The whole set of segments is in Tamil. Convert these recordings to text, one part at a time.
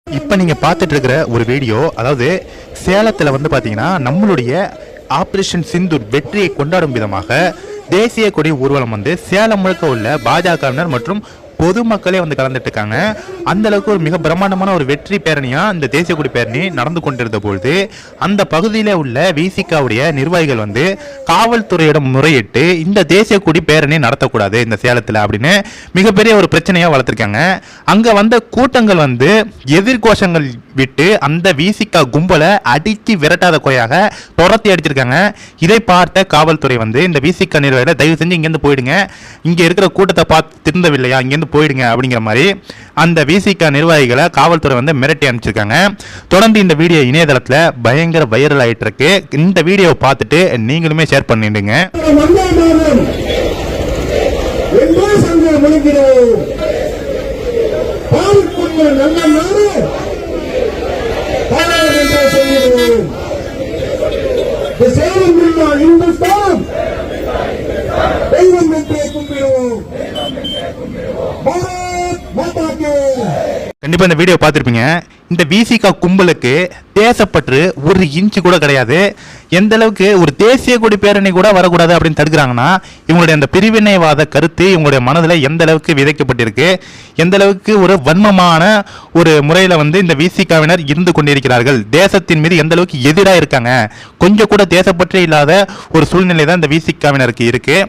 இப்போ நீங்கள் பார்த்துட்டு இருக்கிற ஒரு வீடியோ, அதாவது சேலத்தில் வந்து பார்த்தீங்கன்னா நம்மளுடைய ஆப்ரேஷன் சிந்தூர் வெற்றியை கொண்டாடும் விதமாக தேசிய கொடி ஊர்வலம் வந்து சேலம் முழுக்க உள்ள பாஜகவினர் மற்றும் பொதுமக்களே வந்து கலந்துட்டு இருக்காங்க. அந்த அளவுக்கு ஒரு மிக பிரம்மாண்டமான ஒரு வெற்றி பேரணியா இந்த தேசிய கொடி பேரணி நடந்து கொண்டிருந்த பொழுது அந்த பகுதியில உள்ள விசிகாவுடைய நிர்வாகிகள் வந்து காவல்துறையிடம் முறையிட்டு இந்த தேசிய கொடி பேரணி நடத்தக்கூடாது இந்த சேலத்தில் அப்படின்னு மிகப்பெரிய ஒரு பிரச்சனையா வளர்த்திருக்காங்க. அங்க வந்த கூட்டங்கள் வந்து எதிர்கோஷங்கள் விட்டு அந்த விசிகா கும்பலை அடித்து விரட்டாத கொயாக துரத்தி அடிச்சிருக்காங்க. இதை பார்த்த காவல்துறை வந்து இந்த விசிகா நிர்வாகிகளை தயவு செஞ்சு இங்கேருந்து போயிடுங்க, இங்க இருக்கிற கூட்டத்தை பார்த்து திருந்தவில்லையா இங்கேருந்து போயிடுங்க அப்படிங்கிற மாதிரி அந்த விசிகா நிர்வாகிகளை காவல்துறை வந்து மிரட்டி அனுப்பிச்சிருக்காங்க. தொடர்ந்து இந்த வீடியோ இணையதளத்தில் பயங்கர வைரல் ஆயிட்டு இருக்கு. இந்த வீடியோவை பார்த்துட்டு நீங்களுமே ஷேர் பண்ணிடுங்க. கண்டிப்பா இந்த வீடியோ பார்த்திருப்பீங்க. இந்த விசிகா கும்பலுக்கு தேசப்பற்று ஒரு இன்ச்சு கூட கிடையாது. எந்த அளவுக்கு ஒரு தேசிய கொடி பேரணி கூட வரக்கூடாது அப்படின்னு தடுக்கிறாங்கன்னா இவங்களுடைய அந்த பிரிவினைவாத கருத்து இவங்களுடைய மனதில் எந்த அளவுக்கு விதைக்கப்பட்டிருக்கு, எந்த அளவுக்கு ஒரு வன்மமான ஒரு முறையில் வந்து இந்த விசிகாவினர் இருந்து கொண்டிருக்கிறார்கள், தேசத்தின் மீது எந்த அளவுக்கு எதிராக இருக்காங்க, கொஞ்சம் கூட தேசப்பற்று இல்லாத ஒரு சூழ்நிலை தான் இந்த விசிகாவினருக்கு இருக்கு.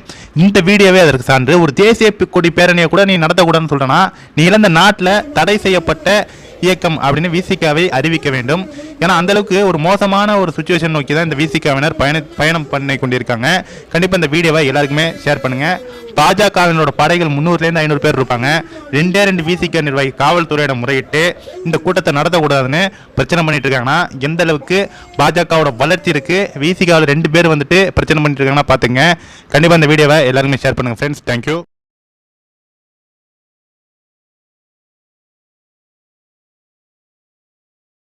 இந்த வீடியோவே அதற்கு சான்று. ஒரு தேசிய கொடி பேரணியை கூட நீ நடத்தக்கூடாதுன்னு சொல்றனா நீ இழந்த நாட்டில் தடை செய்யப்பட்ட இயக்கம் அப்படின்னு விசிகாவை அறிவிக்க வேண்டும். ஏன்னா அந்த அளவுக்கு ஒரு மோசமான ஒரு சுச்சுவேஷன் நோக்கி தான் இந்த விசிகாவினர் பயணம் பண்ணி கொண்டிருக்காங்க. கண்டிப்பாக இந்த வீடியோவை எல்லாருக்குமே ஷேர் பண்ணுங்க. பாஜகவினோட படைகள் 300லேருந்து 500 பேர் இருப்பாங்க. ரெண்டு விசிகா நிர்வாகி காவல்துறையிடம் முறையிட்டு இந்த கூட்டத்தை நடத்தக்கூடாதுன்னு பிரச்சனை பண்ணிட்டு இருக்காங்கன்னா எந்த அளவுக்கு பாஜகவோட வளர்ச்சி இருக்கு. விசிகாவில் 2 பேர் வந்துட்டு பிரச்சனை பண்ணிட்டு இருக்காங்கன்னா பாத்துங்க. கண்டிப்பாக இந்த வீடியோவை எல்லாருமே ஷேர் பண்ணுங்க ஃப்ரெண்ட்ஸ். தேங்க்யூ.